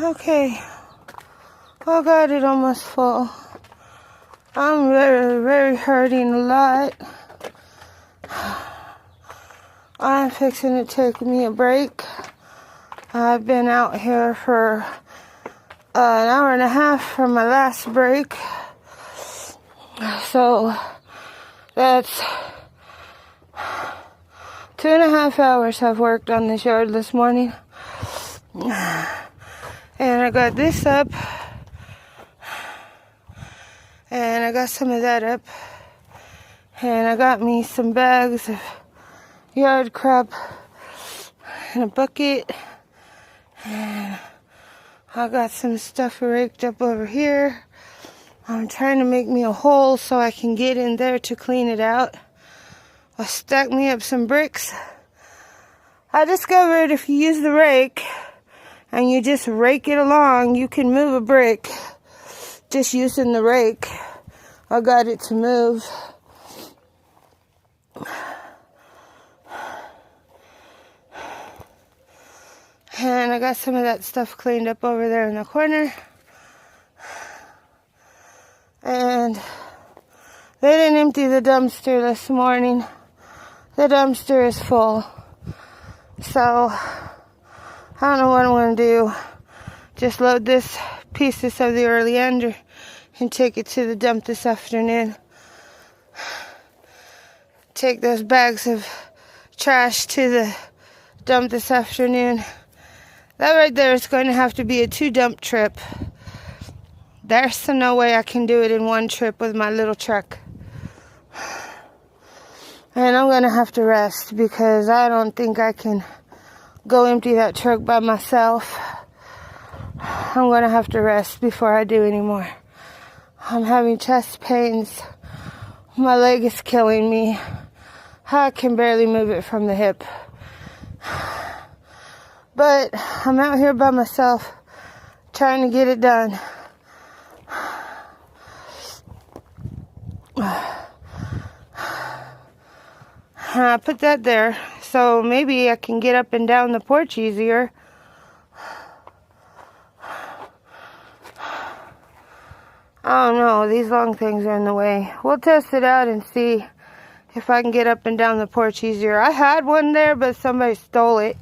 Okay. Oh God, it almost full. I'm very, very hurting a lot. I'm fixing to take me a break. I've been out here for an hour and a half from my last break. So that's 2.5 hours I've worked on this yard this morning. And I got this up. And I got some of that up. And I got me some bags of yard crap in a bucket. And I got some stuff raked up over here. I'm trying to make me a hole so I can get in there to clean it out. I stacked me up some bricks. I discovered if you use the rake and you just rake it along, you can move a brick just using the rake. I got it to move. And I got some of that stuff cleaned up over there in the corner. And they didn't empty the dumpster this morning. The dumpster is full. So, I don't know what I'm going to do. Just load this pieces of the Oleander and take it to the dump this afternoon. Take those bags of trash to the dump this afternoon. That right there is going to have to be a 2-dump trip. There's no way I can do it in one trip with my little truck. And I'm going to have to rest because I don't think I can go empty that truck by myself. I'm going to have to rest before I do any more. I'm having chest pains. My leg is killing me. I can barely move it from the hip. But I'm out here by myself trying to get it done. I put that there so maybe I can get up and down the porch easier. I don't know, these long things are in the way. We'll test it out and see if I can get up and down the porch easier. I had one there, but somebody stole it.